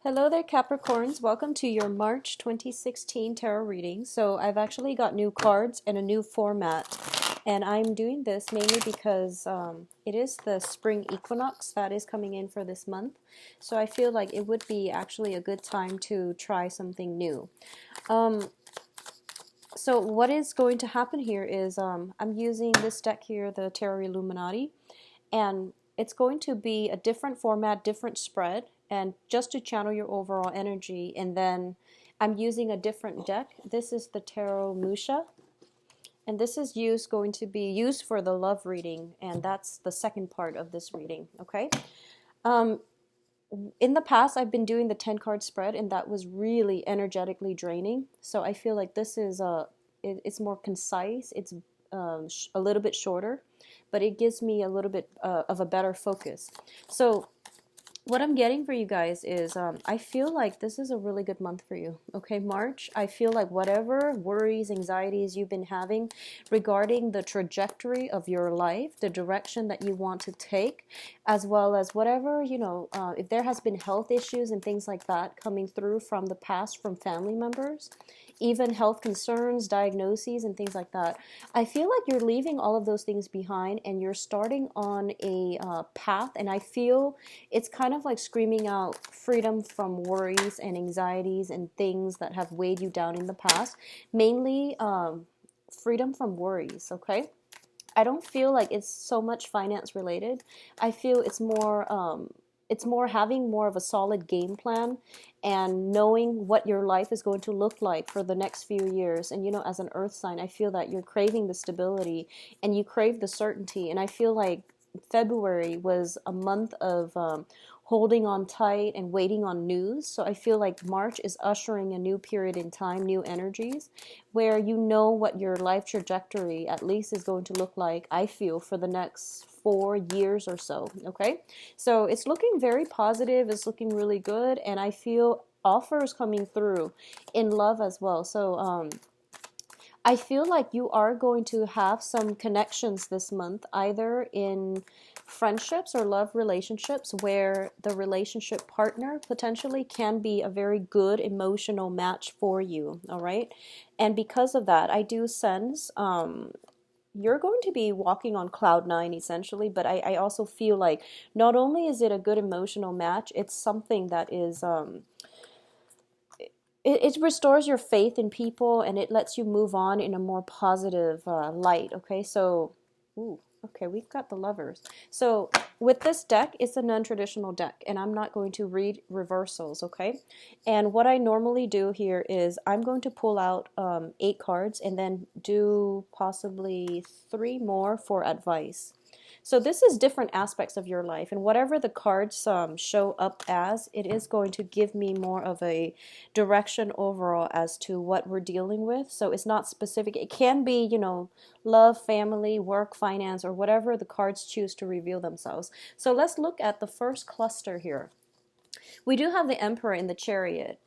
Hello there, Capricorns. Welcome to your March 2016 tarot reading. So I've actually got new cards and a new format. And I'm doing this mainly because it is the spring equinox that is coming in for this month. So I feel like it would be actually a good time to try something new. So what is going to happen here is I'm using this deck here, the Tarot Illuminati. And it's going to be a different format, different spread, and just to channel your overall energy. And then I'm using a different deck. This is the Tarot Musha, and this is going to be used for the love reading, and that's the second part of this reading. Okay. In the past, I've been doing the 10-card spread, and that was really energetically draining. So I feel like this is it's more concise. It's a little bit shorter, but it gives me a little bit of a better focus. So what I'm getting for you guys is I feel like this is a really good month for you. Okay, March, I feel like whatever worries, anxieties you've been having regarding the trajectory of your life, the direction that you want to take, as well as whatever, if there has been health issues and things like that coming through from the past from family members, even health concerns, diagnoses, and things like that. I feel like you're leaving all of those things behind and you're starting on a path, and I feel it's kind of like screaming out freedom from worries and anxieties and things that have weighed you down in the past. Mainly freedom from worries, okay? I don't feel like it's so much finance related. I feel it's more having more of a solid game plan and knowing what your life is going to look like for the next few years. And as an earth sign, I feel that you're craving the stability and you crave the certainty. And I feel like February was a month of holding on tight and waiting on news. So I feel like March is ushering a new period in time, new energies, where you know what your life trajectory at least is going to look like, I feel, for the next 4 years or so. Okay, so it's looking very positive. It's looking really good, and I feel offers coming through in love as well. So I feel like you are going to have some connections this month, either in friendships or love relationships, where the relationship partner potentially can be a very good emotional match for you. All right, and because of that, I do sense you're going to be walking on cloud nine essentially, but I also feel like not only is it a good emotional match, it's something that is it restores your faith in people, and it lets you move on in a more positive light. Okay, so okay, we've got the Lovers. So with this deck, it's a non-traditional deck, and I'm not going to read reversals. Okay, and what I normally do here is I'm going to pull out 8 cards and then do possibly 3 more for advice. So this is different aspects of your life, and whatever the cards show up as, it is going to give me more of a direction overall as to what we're dealing with. So it's not specific. It can be, love, family, work, finance, or whatever the cards choose to reveal themselves. So let's look at the first cluster here. We do have the Emperor in the Chariot.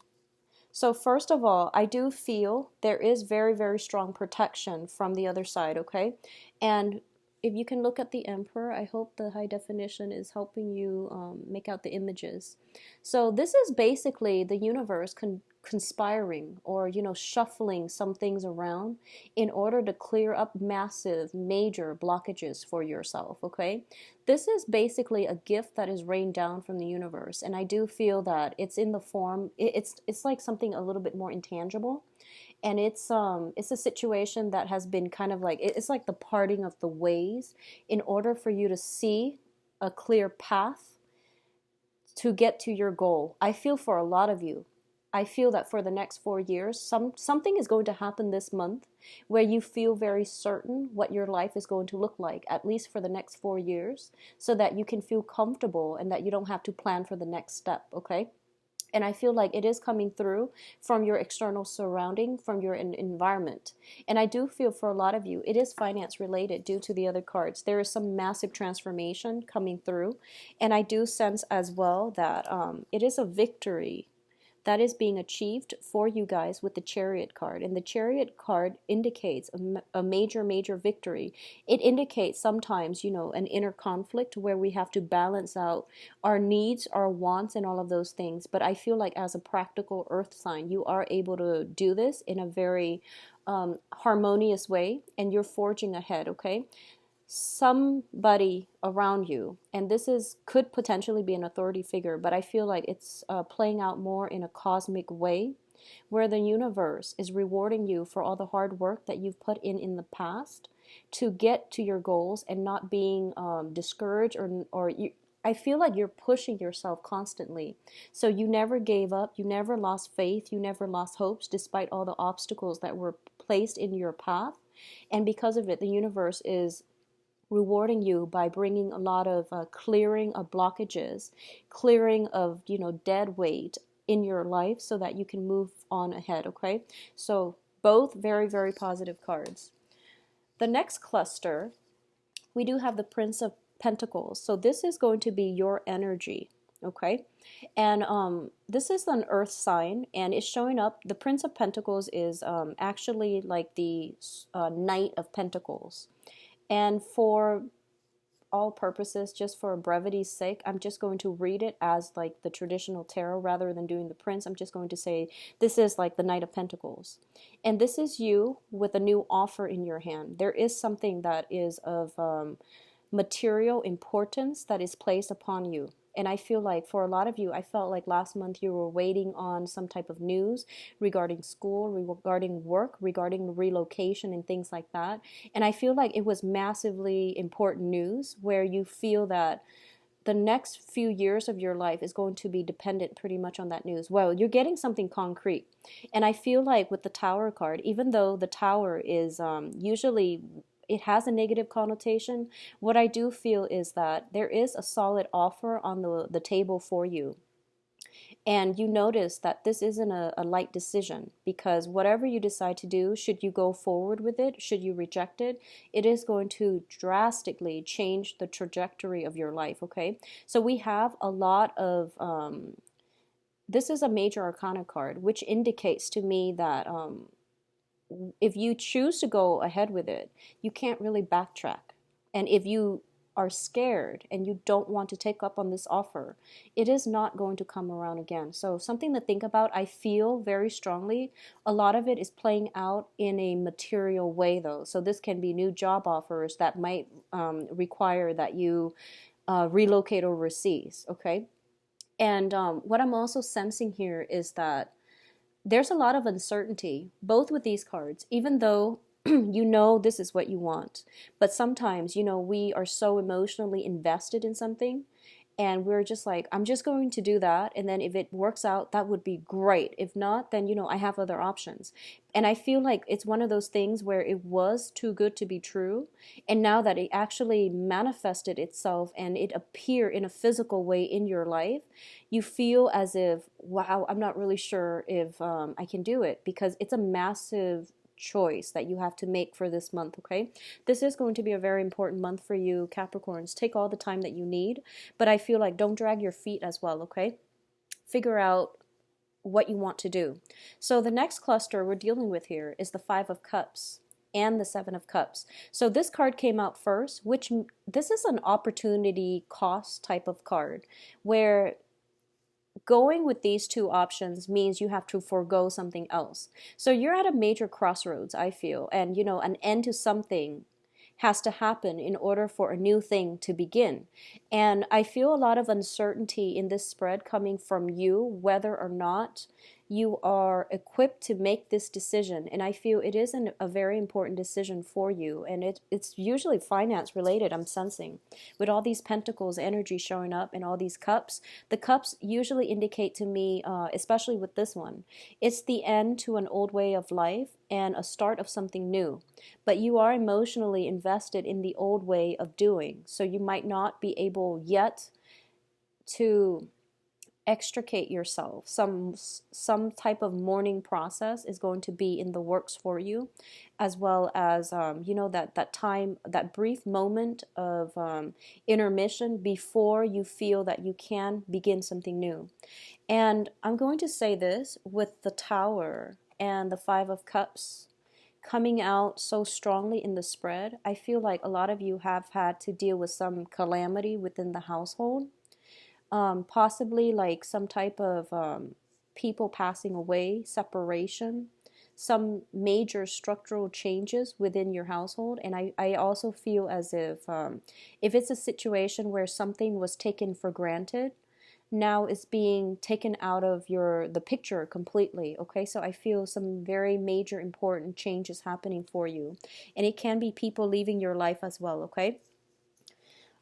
So first of all, I do feel there is very, very strong protection from the other side, okay? And if you can look at the Emperor, I hope the high definition is helping you make out the images. So this is basically the universe conspiring or, shuffling some things around in order to clear up massive, major blockages for yourself, okay? This is basically a gift that is rained down from the universe, and I do feel that it's in the form, it's like something a little bit more intangible. And it's a situation that has been kind of like, it's like the parting of the ways in order for you to see a clear path to get to your goal. I feel for a lot of you, I feel that for the next 4 years, something is going to happen this month where you feel very certain what your life is going to look like, at least for the next 4 years, so that you can feel comfortable and that you don't have to plan for the next step, okay? And I feel like it is coming through from your external surrounding, from your environment. And I do feel for a lot of you, it is finance related due to the other cards. There is some massive transformation coming through. And I do sense as well that it is a victory that is being achieved for you guys with the Chariot card. And the Chariot card indicates a major, major victory. It indicates sometimes, an inner conflict where we have to balance out our needs, our wants, and all of those things. But I feel like as a practical earth sign, you are able to do this in a very harmonious way, and you're forging ahead, okay? Somebody around you, and this is could potentially be an authority figure, but I feel like it's playing out more in a cosmic way, where the universe is rewarding you for all the hard work that you've put in the past to get to your goals, and not being discouraged, or you, I feel like you're pushing yourself constantly. So you never gave up, you never lost faith, you never lost hopes despite all the obstacles that were placed in your path. And because of it, the universe is rewarding you by bringing a lot of clearing of blockages, clearing of, dead weight in your life so that you can move on ahead, okay? So both very, very positive cards. The next cluster, we do have the Prince of Pentacles. So this is going to be your energy, okay? And this is an earth sign, and it's showing up. The Prince of Pentacles is actually like the Knight of Pentacles. And for all purposes, just for brevity's sake, I'm just going to read it as like the traditional tarot rather than doing the prince. I'm just going to say this is like the Knight of Pentacles. And this is you with a new offer in your hand. There is something that is of material importance that is placed upon you. And I feel like for a lot of you, I felt like last month you were waiting on some type of news regarding school, regarding work, regarding relocation and things like that. And I feel like it was massively important news where you feel that the next few years of your life is going to be dependent pretty much on that news. Well, you're getting something concrete. And I feel like with the Tower card, even though the Tower is usually it has a negative connotation, what I do feel is that there is a solid offer on the table for you. And you notice that this isn't a light decision, because whatever you decide to do, should you go forward with it, should you reject it, it is going to drastically change the trajectory of your life, okay? So we have a lot of, this is a major arcana card, which indicates to me that if you choose to go ahead with it, you can't really backtrack. And if you are scared and you don't want to take up on this offer, it is not going to come around again. So something to think about. I feel very strongly a lot of it is playing out in a material way though. So this can be new job offers that might require that you relocate overseas, okay? And what I'm also sensing here is that there's a lot of uncertainty, both with these cards, even though you know this is what you want. But sometimes, we are so emotionally invested in something, and we're just like, I'm just going to do that. And then if it works out, that would be great. If not, then, I have other options. And I feel like it's one of those things where it was too good to be true. And now that it actually manifested itself and it appeared in a physical way in your life, you feel as if, wow, I'm not really sure if I can do it, because it's a massive choice that you have to make for this month, okay? This is going to be a very important month for you, Capricorns. Take all the time that you need, but I feel like don't drag your feet as well, okay? Figure out what you want to do. So the next cluster we're dealing with here is the Five of Cups and the Seven of Cups. So this card came out first, which this is an opportunity cost type of card, where going with these two options means you have to forego something else. So you're at a major crossroads, I feel, and an end to something has to happen in order for a new thing to begin. And I feel a lot of uncertainty in this spread coming from you, whether or not you are equipped to make this decision. And I feel it is a very important decision for you. And it's usually finance related, I'm sensing. With all these pentacles energy showing up and all these cups, the cups usually indicate to me, especially with this one, it's the end to an old way of life and a start of something new. But you are emotionally invested in the old way of doing. So you might not be able yet to extricate yourself. Some type of mourning process is going to be in the works for you, as well as that time, that brief moment of intermission before you feel that you can begin something new. And I'm going to say this with the Tower and the Five of Cups coming out so strongly in the spread. I feel like a lot of you have had to deal with some calamity within the household, possibly like some type of people passing away, separation, some major structural changes within your household. And I also feel as if it's a situation where something was taken for granted, now is being taken out of the picture completely. Okay, so I feel some very major important changes happening for you, and it can be people leaving your life as well. Okay,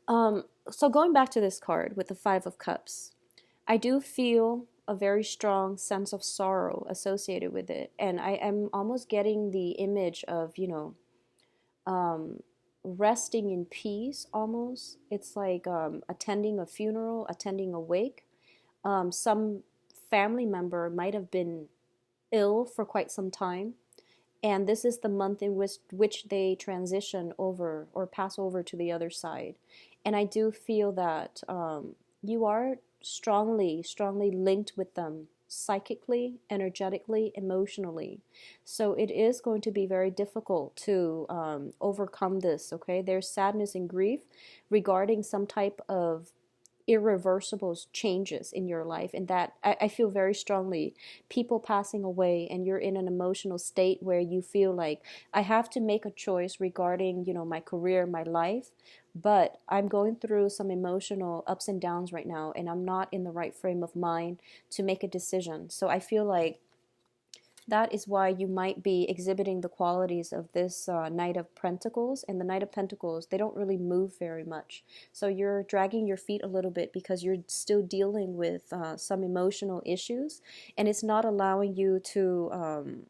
so going back to this card with the Five of Cups, I do feel a very strong sense of sorrow associated with it. And I am almost getting the image of, resting in peace almost. It's like attending a funeral, attending a wake. Some family member might have been ill for quite some time. And this is the month in which they transition over or pass over to the other side. And I do feel that you are strongly, strongly linked with them psychically, energetically, emotionally. So it is going to be very difficult to overcome this, okay? There's sadness and grief regarding some type of irreversible changes in your life, and that I feel very strongly people passing away, and you're in an emotional state where you feel like I have to make a choice regarding my career, my life, but I'm going through some emotional ups and downs right now, and I'm not in the right frame of mind to make a decision. So I feel like that is why you might be exhibiting the qualities of this Knight of Pentacles. And the Knight of Pentacles, they don't really move very much. So you're dragging your feet a little bit because you're still dealing with some emotional issues. And it's not allowing you to,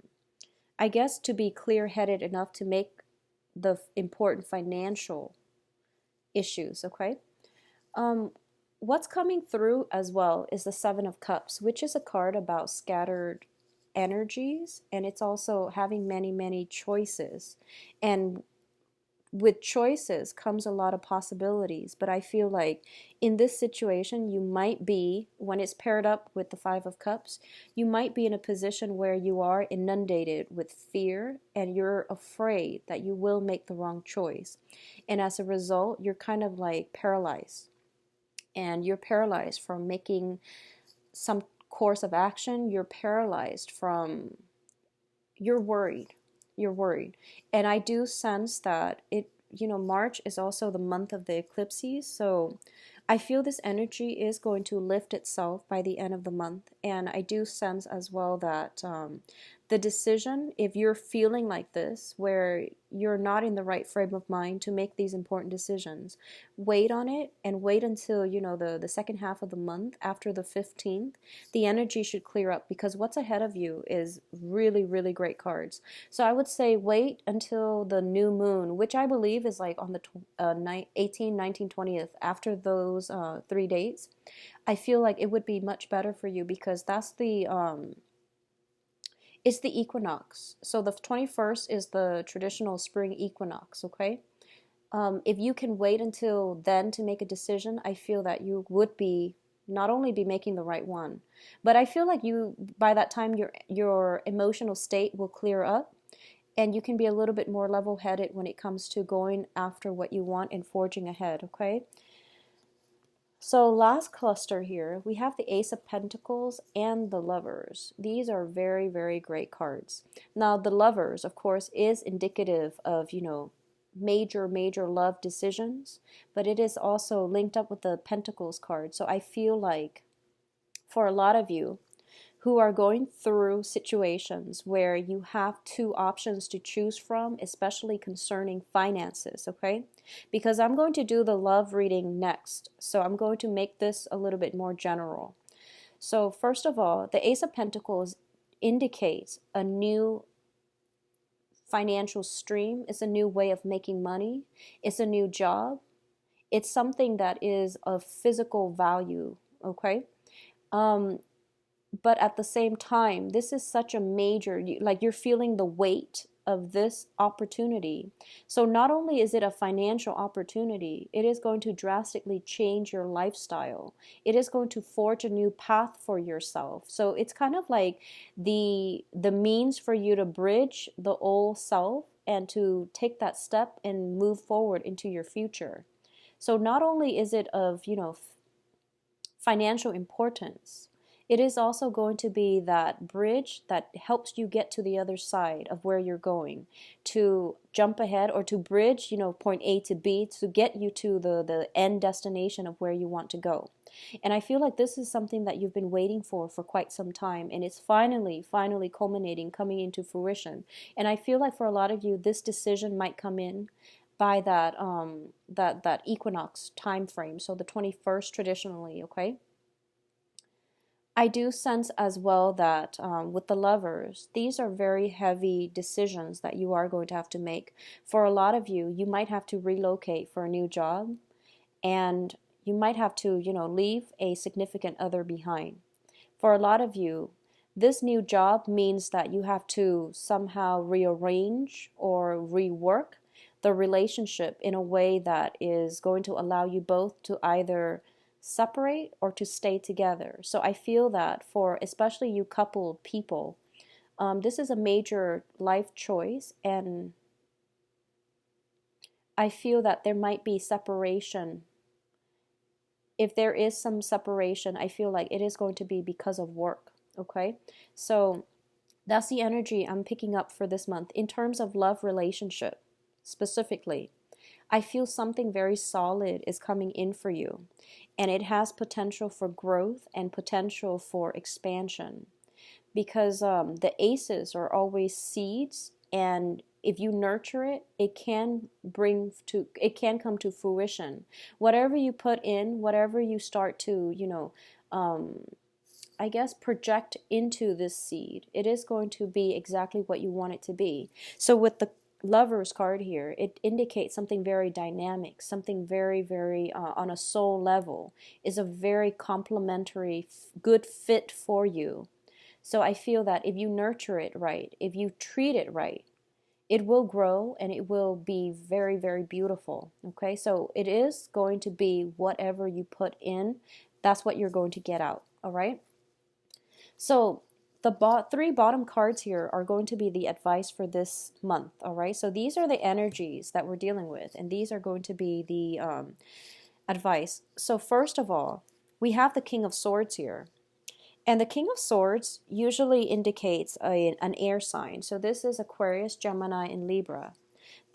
I guess, to be clear-headed enough to make the important financial issues, okay? What's coming through as well is the Seven of Cups, which is a card about scattered energies, and it's also having many, many choices. And with choices comes a lot of possibilities. But I feel like in this situation, you might be, when it's paired up with the Five of Cups, you might be in a position where you are inundated with fear and you're afraid that you will make the wrong choice. And as a result, you're kind of like paralyzed. And you're paralyzed from making some course of action. You're paralyzed from, you're worried. You're worried. And I do sense that March is also the month of the eclipses. So I feel this energy is going to lift itself by the end of the month. And I do sense as well that the decision, if you're feeling like this, where you're not in the right frame of mind to make these important decisions, wait on it and wait until, the second half of the month after the 15th. The energy should clear up because what's ahead of you is really, really great cards. So I would say wait until the new moon, which I believe is like on the 18th, 19th, 20th, after those 3 dates. I feel like it would be much better for you because that's it's the equinox. So the 21st is the traditional spring equinox, okay? If you can wait until then to make a decision, I feel that you would be not only be making the right one, but I feel like by that time your emotional state will clear up and you can be a little bit more level-headed when it comes to going after what you want and forging ahead, okay? So last cluster here, we have the Ace of Pentacles and the Lovers. These are very, very great cards. Now the Lovers, of course, is indicative of, major, major love decisions, but it is also linked up with the Pentacles card. So I feel like for a lot of you who are going through situations where you have two options to choose from, especially concerning finances, okay? Because I'm going to do the love reading next, so I'm going to make this a little bit more general. So first of all, the Ace of Pentacles indicates a new financial stream. It's a new way of making money. It's a new job. It's something that is of physical value, okay? Um, but at the same time, this is such a major, like you're feeling the weight of this opportunity. So not only is it a financial opportunity, it is going to drastically change your lifestyle. It is going to forge a new path for yourself. So it's kind of like the means for you to bridge the old self and to take that step and move forward into your future. So not only is it of, financial importance, it is also going to be that bridge that helps you get to the other side of where you're going, to jump ahead or to bridge, point A to B to get you to the end destination of where you want to go. And I feel like this is something that you've been waiting for quite some time, and it's finally culminating, coming into fruition. And I feel like for a lot of you, this decision might come in by that equinox time frame, so the 21st traditionally. Okay, I do sense as well that with the lovers, these are very heavy decisions that you are going to have to make. For a lot of you, you might have to relocate for a new job, and you might have to, leave a significant other behind. For a lot of you, this new job means that you have to somehow rearrange or rework the relationship in a way that is going to allow you both to either separate or to stay together. So I feel that for especially you coupled people, this is a major life choice, and I feel that there might be separation. If there is some separation, I feel like it is going to be because of work. Okay, so that's the energy I'm picking up for this month in terms of love relationship specifically. I feel something very solid is coming in for you, and it has potential for growth and potential for expansion, because the aces are always seeds, and if you nurture it, it can come to fruition. Whatever you put in, whatever you start to, I guess, project into this seed, it is going to be exactly what you want it to be. So with the Lovers card here, it indicates something very dynamic, something very, very on a soul level, is a very complementary, good fit for you. So I feel that if you nurture it right, if you treat it right, it will grow and it will be very, very beautiful. Okay, so it is going to be whatever you put in, that's what you're going to get out. All right. So the three bottom cards here are going to be the advice for this month. All right. So these are the energies that we're dealing with, and these are going to be the advice. So first of all, we have the King of Swords here. And the King of Swords usually indicates an air sign. So this is Aquarius, Gemini, and Libra.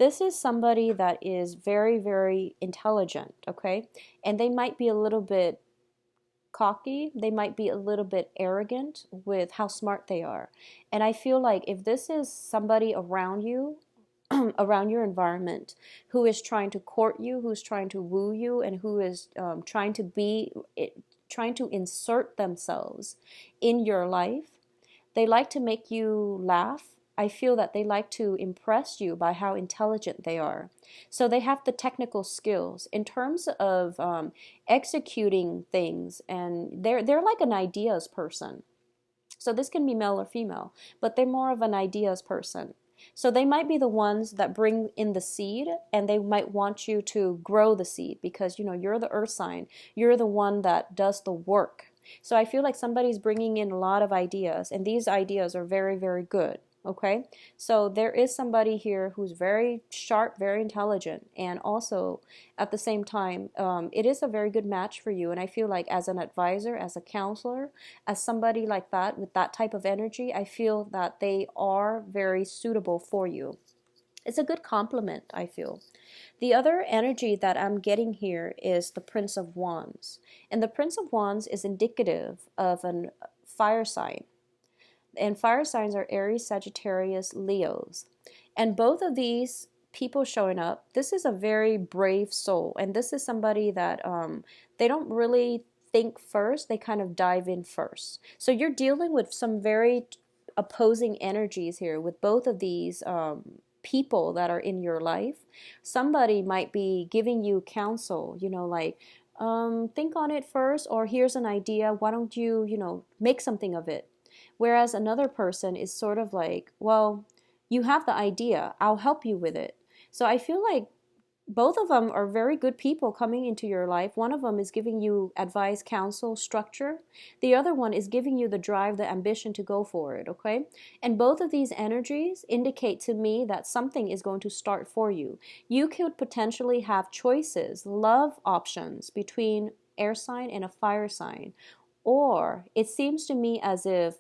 This is somebody that is very, very intelligent, okay? And they might be a little bit cocky. They might be a little bit arrogant with how smart they are. And I feel like if this is somebody around you, around your environment, who is trying to court you, who's trying to woo you, and who is trying to insert themselves in your life, they like to make you laugh. I feel that they like to impress you by how intelligent they are. So they have the technical skills in terms of executing things, and they're like an ideas person. So this can be male or female, but they're more of an ideas person. So they might be the ones that bring in the seed, and they might want you to grow the seed because, you're the earth sign. You're the one that does the work. So I feel like somebody's bringing in a lot of ideas, and these ideas are very, very good. Okay, so there is somebody here who's very sharp, very intelligent, and also at the same time, it is a very good match for you. And I feel like as an advisor, as a counselor, as somebody like that with that type of energy, I feel that they are very suitable for you. It's a good compliment, I feel. The other energy that I'm getting here is the Prince of Wands. And the Prince of Wands is indicative of a fire sign. And fire signs are Aries, Sagittarius, Leos. And both of these people showing up, this is a very brave soul. And this is somebody that they don't really think first, they kind of dive in first. So you're dealing with some very opposing energies here with both of these people that are in your life. Somebody might be giving you counsel, like think on it first, or here's an idea. Why don't you, make something of it? Whereas another person is sort of like, well, you have the idea, I'll help you with it. So I feel like both of them are very good people coming into your life. One of them is giving you advice, counsel, structure. The other one is giving you the drive, the ambition to go for it, okay? And both of these energies indicate to me that something is going to start for you. You could potentially have choices, love options between air sign and a fire sign. Or it seems to me as if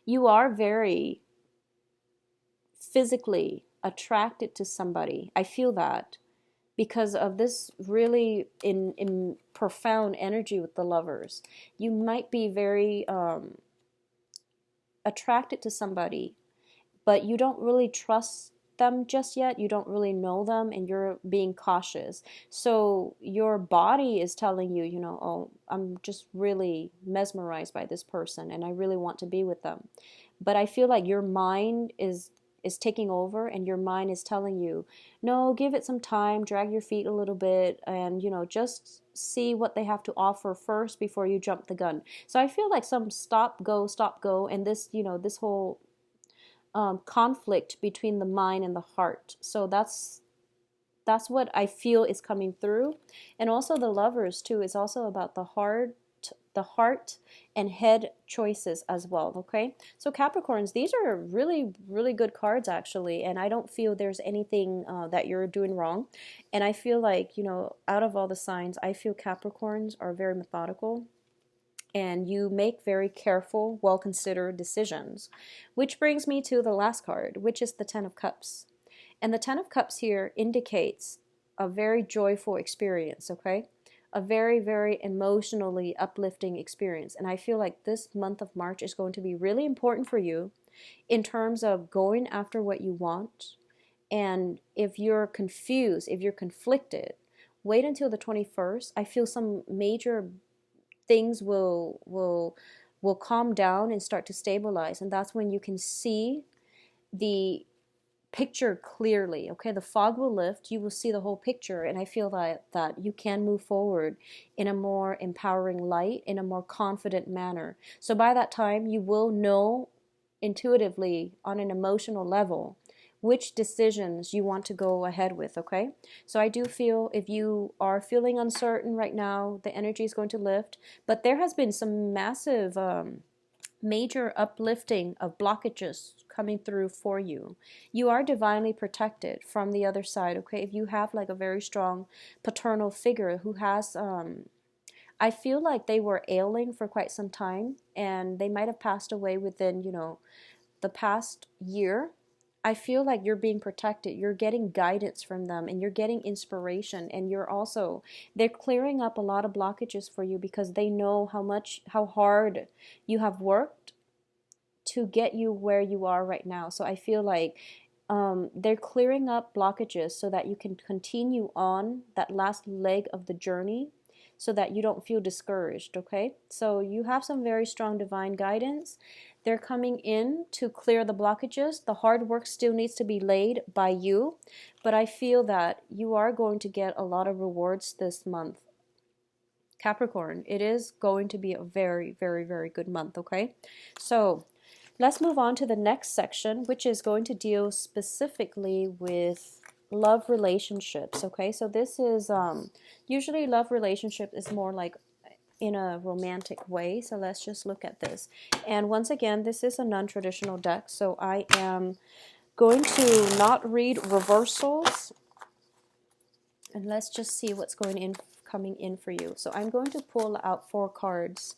you are very physically attracted to somebody. I feel that because of this really in profound energy with the lovers. You might be very attracted to somebody, but you don't really trust them just yet. You don't really know them, and you're being cautious. So your body is telling you, oh, I'm just really mesmerized by this person and I really want to be with them. But I feel like your mind is taking over, and your mind is telling you, no, give it some time, drag your feet a little bit, and just see what they have to offer first before you jump the gun. So I feel like some stop go, and this whole conflict between the mind and the heart. So that's what I feel is coming through. And also the lovers too is also about the heart and head choices as well. Okay, so Capricorns, these are really, really good cards actually, and I don't feel there's anything that you're doing wrong. And I feel like, out of all the signs, I feel Capricorns are very methodical, and you make very careful, well considered decisions. Which brings me to the last card, which is the Ten of Cups. And the Ten of Cups here indicates a very joyful experience, okay? A very, very emotionally uplifting experience. And I feel like this month of March is going to be really important for you in terms of going after what you want. And if you're confused, if you're conflicted, wait until the 21st. I feel some major things will calm down and start to stabilize, and that's when you can see the picture clearly. Okay, the fog will lift, you will see the whole picture, and I feel that you can move forward in a more empowering light, in a more confident manner. So by that time you will know intuitively on an emotional level which decisions you want to go ahead with, okay? So I do feel if you are feeling uncertain right now, the energy is going to lift, but there has been some massive major uplifting of blockages coming through for you. You are divinely protected from the other side, okay? If you have like a very strong paternal figure who has I feel like they were ailing for quite some time, and they might have passed away within, the past year. I feel like you're being protected. You're getting guidance from them, and you're getting inspiration, and they're clearing up a lot of blockages for you because they know how hard you have worked to get you where you are right now. So I feel like they're clearing up blockages so that you can continue on that last leg of the journey, so that you don't feel discouraged, okay? So you have some very strong divine guidance. They're coming in to clear the blockages. The hard work still needs to be laid by you, but I feel that you are going to get a lot of rewards this month. Capricorn, it is going to be a very, very, very good month, okay? So let's move on to the next section, which is going to deal specifically with love relationships, okay? So this is usually love relationship is more like in a romantic way. So let's just look at this. And once again, this is a non-traditional deck, so I am going to not read reversals, and let's just see what's coming in for you. So I'm going to pull out 4 cards.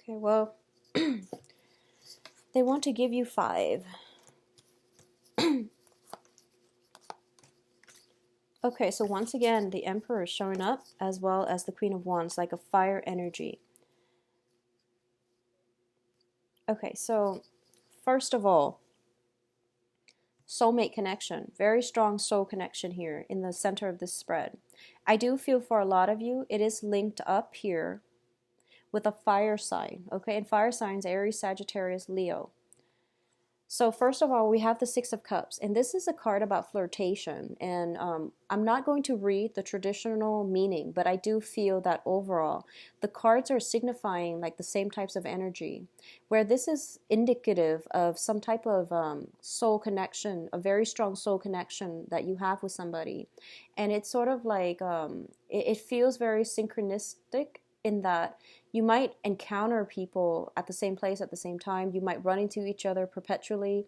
Okay, well, they want to give you 5. Okay, so once again, the Emperor is showing up, as well as the Queen of Wands, like a fire energy. Okay, so first of all, Soulmate connection, very strong soul connection here in the center of this spread. I do feel for a lot of you, it is linked up here with a fire sign, okay? And fire signs, Aries, Sagittarius, Leo. So first of all, we have the Six of Cups, and this is a card about flirtation. And I'm not going to read the traditional meaning, but I do feel that overall, the cards are signifying like the same types of energy, where this is indicative of some type of soul connection, a very strong soul connection that you have with somebody. And it's sort of like, it feels very synchronistic in that you might encounter people at the same place at the same time. You might run into each other perpetually.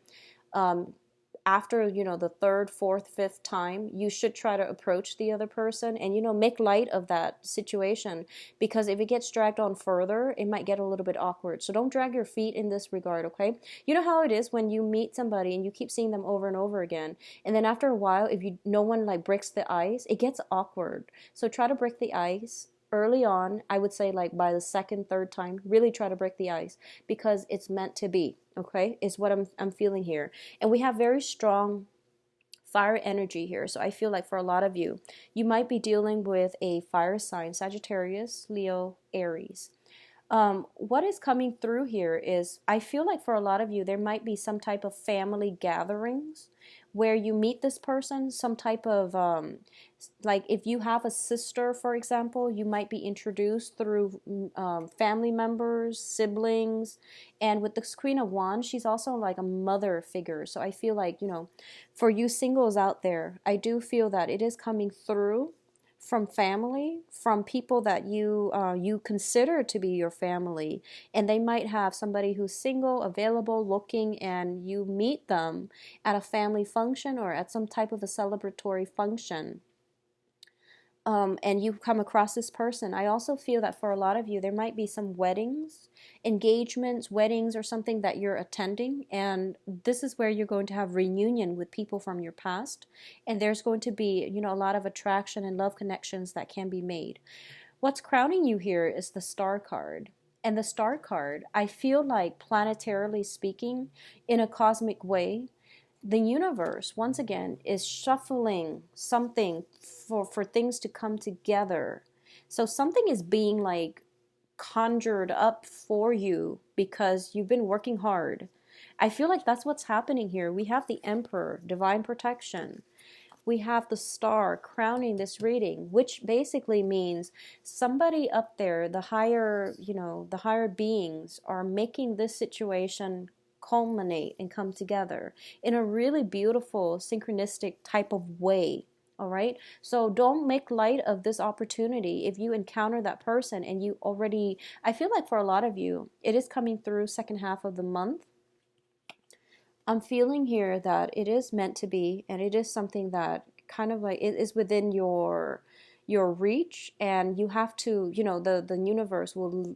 After, you know, the third, fourth, fifth time, you should try to approach the other person and, you know, make light of that situation, because if it gets dragged on further, it might get a little bit awkward. So don't drag your feet in this regard, okay? You know how it is when you meet somebody and you keep seeing them over and over again, and then after a while, if no one like breaks the ice, it gets awkward. So try to break the ice early on. I would say like by the second, third time, really try to break the ice, because it's meant to be, okay? Is what I'm feeling here. And we have very strong fire energy here. So I feel like for a lot of you, you might be dealing with a fire sign, Sagittarius, Leo, Aries. What is coming through here is, I feel like for a lot of you, there might be some type of family gatherings where you meet this person, some type of, like if you have a sister, for example, you might be introduced through family members, siblings. And with the Queen of Wands, she's also like a mother figure. So I feel like, you know, for you singles out there, I do feel that it is coming through from family, from people that you consider to be your family, and they might have somebody who's single, available, looking, and you meet them at a family function or at some type of a celebratory function. And you come across this person. I also feel that for a lot of you, there might be some weddings, engagements, weddings, or something that you're attending. And this is where you're going to have reunion with people from your past. And there's going to be, you know, a lot of attraction and love connections that can be made. What's crowning you here is the Star card. And the Star card, I feel like planetarily speaking, in a cosmic way, the universe, once again, is shuffling something for things to come together. So something is being like conjured up for you because you've been working hard. I feel like that's what's happening here. We have the Emperor, divine protection. We have the Star crowning this reading, which basically means somebody up there, the higher, you know, the higher beings are making this situation culminate and come together in a really beautiful synchronistic type of way. All right, so don't make light of this opportunity. If you encounter that person and you already, I feel like for a lot of you, it is coming through second half of the month. I'm feeling here that it is meant to be, and it is something that kind of like it is within your reach, and you have to, you know, the universe will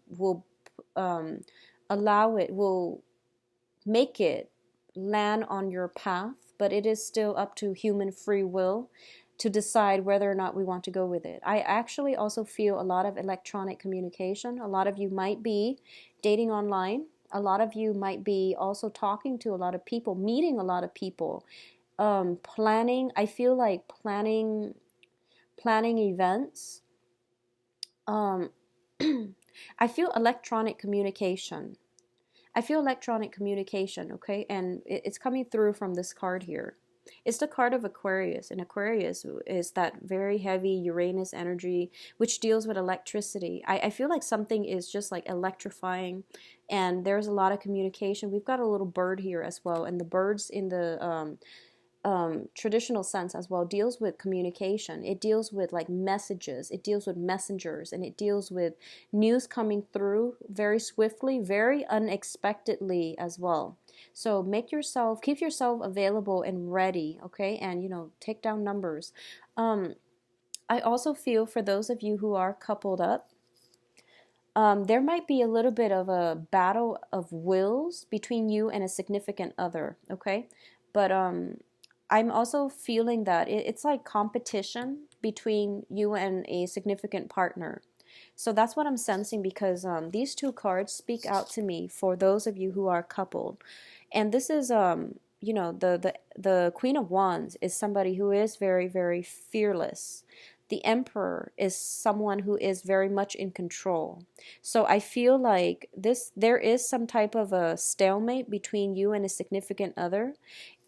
allow it, will make it land on your path, but it is still up to human free will to decide whether or not we want to go with it. I actually also feel a lot of electronic communication. A lot of you might be dating online. A lot of you might be also talking to a lot of people, meeting a lot of people, planning. I feel like planning events. I feel electronic communication. Okay? And it's coming through from this card here. It's the card of Aquarius, and Aquarius is that very heavy Uranus energy, which deals with electricity. I feel like something is just like electrifying, and there's a lot of communication. We've got a little bird here as well, and the birds in the traditional sense as well deals with communication. It deals with like messages, it deals with messengers, and it deals with news coming through very swiftly, very unexpectedly as well. So keep yourself available and ready, okay? And, you know, take down numbers. I also feel for those of you who are coupled up, there might be a little bit of a battle of wills between you and a significant other, okay? But I'm also feeling that it's like competition between you and a significant partner. So that's what I'm sensing, because these two cards speak out to me for those of you who are coupled. And this is, you know, the Queen of Wands is somebody who is very, very fearless. The Emperor is someone who is very much in control. So I feel like there is some type of a stalemate between you and a significant other.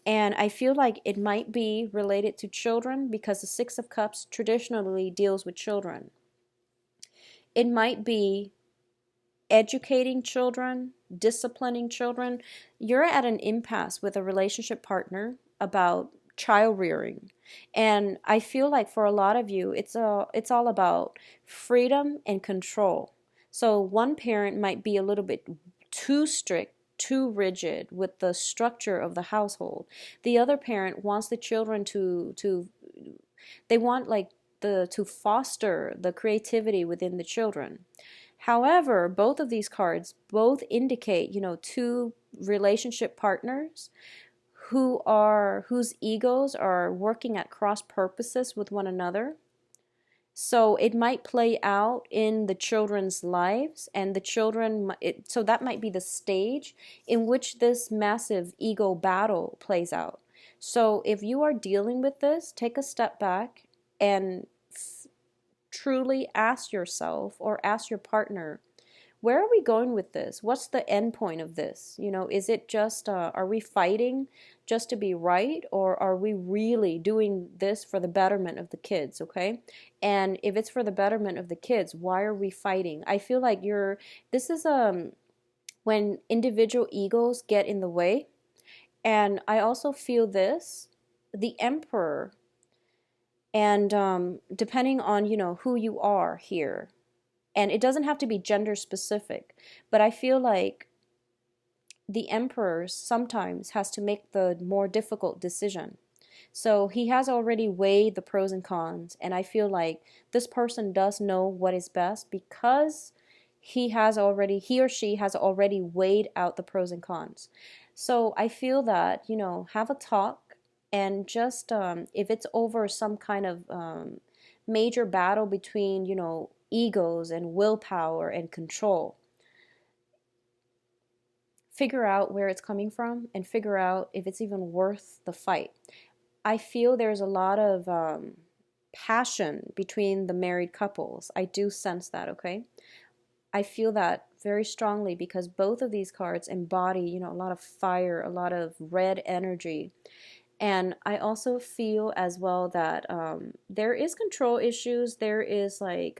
And I feel like it might be related to children because the Six of Cups traditionally deals with children. It might be educating children, disciplining children. You're at an impasse with a relationship partner about child rearing. And I feel like for a lot of you, it's all about freedom and control. So one parent might be a little bit too strict, too rigid with the structure of the household. The other parent wants the children to they want like the to foster the creativity within the children. However, both of these cards both indicate, you know, two relationship partners whose egos are working at cross purposes with one another. So it might play out in the children's lives, and the children, so that might be the stage in which this massive ego battle plays out. So if you are dealing with this, take a step back and truly ask yourself or ask your partner, where are we going with this? What's the end point of this? You know, is it just, are we fighting just to be right, or are we really doing this for the betterment of the kids, okay? And if it's for the betterment of the kids, why are we fighting? I feel like this is when individual egos get in the way. And I also feel this, the Emperor, and depending on, you know, who you are here, and it doesn't have to be gender specific, but I feel like the Emperor sometimes has to make the more difficult decision. So he has already weighed the pros and cons, and I feel like this person does know what is best because he or she has already weighed out the pros and cons. So I feel that, you know, have a talk, and just if it's over some kind of major battle between, you know, egos and willpower and control, figure out where it's coming from and figure out if it's even worth the fight. I feel there's a lot of passion between the married couples. I do sense that, okay? I feel that very strongly because both of these cards embody, you know, a lot of fire, a lot of red energy. And I also feel as well that there is control issues. There is like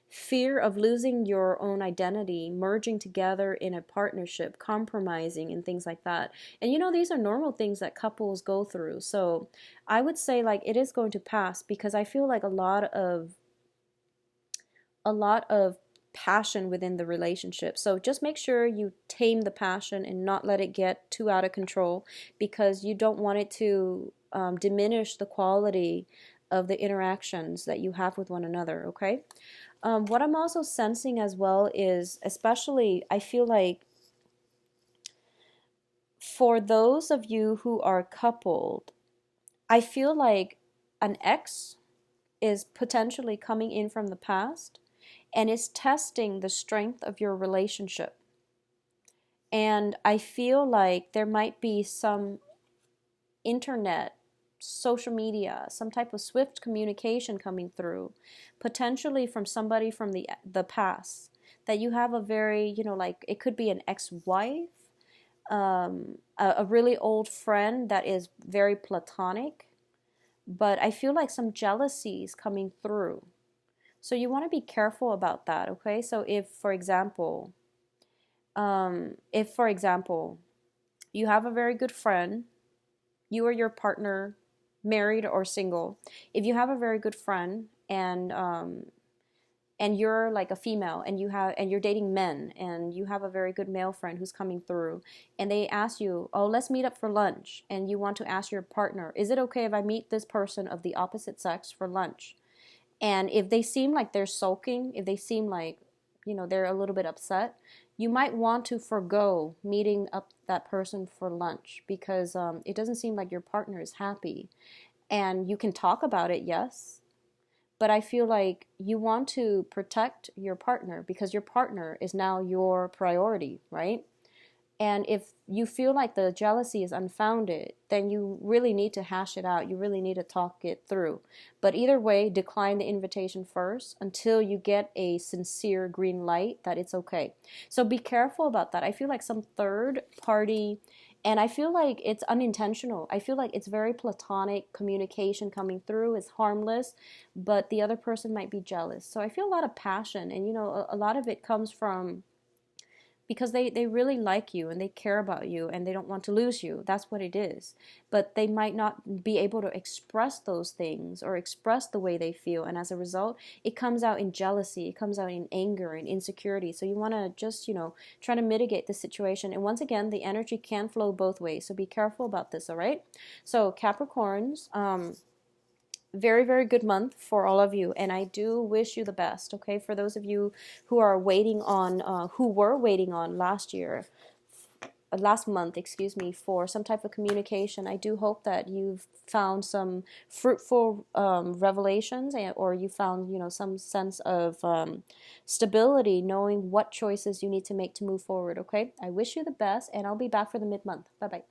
fear of losing your own identity, merging together in a partnership, compromising, and things like that. And you know, these are normal things that couples go through. So I would say like it is going to pass because I feel like a lot of passion within the relationship. So just make sure you tame the passion and not let it get too out of control, because you don't want it to diminish the quality of the interactions that you have with one another, okay? What I'm also sensing as well is, especially, I feel like for those of you who are coupled, I feel like an ex is potentially coming in from the past and is testing the strength of your relationship. And I feel like there might be some internet, social media, some type of swift communication coming through, potentially from somebody from the past, that you have a very, you know, like it could be an ex-wife, a really old friend that is very platonic, but I feel like some jealousy is coming through. So you want to be careful about that, okay? So if, for example, you have a very good friend, you or your partner, married or single, if you have a very good friend and you're like a female and you're dating men and you have a very good male friend who's coming through and they ask you, oh, let's meet up for lunch, and you want to ask your partner, is it okay if I meet this person of the opposite sex for lunch? And if they seem like they're sulking, if they seem like, you know, they're a little bit upset, you might want to forgo meeting up that person for lunch, because it doesn't seem like your partner is happy. And you can talk about it, yes, but I feel like you want to protect your partner because your partner is now your priority, right? And if you feel like the jealousy is unfounded, then you really need to hash it out. You really need to talk it through. But either way, decline the invitation first until you get a sincere green light that it's okay. So be careful about that. I feel like some third party, and I feel like it's unintentional. I feel like it's very platonic communication coming through. It's harmless, but the other person might be jealous. So I feel a lot of passion, and a lot of it comes from because they really like you and they care about you and they don't want to lose you. That's what it is. But they might not be able to express those things or express the way they feel. And as a result, it comes out in jealousy, it comes out in anger and insecurity. So you want to just, try to mitigate the situation. And once again, the energy can flow both ways. So be careful about this, all right? So Capricorns, very, very good month for all of you, and I do wish you the best. Okay, for those of you who are waiting on, who were waiting on last month, excuse me, for some type of communication, I do hope that you've found some fruitful revelations, or you found, some sense of stability, knowing what choices you need to make to move forward. Okay, I wish you the best, and I'll be back for the mid-month. Bye bye.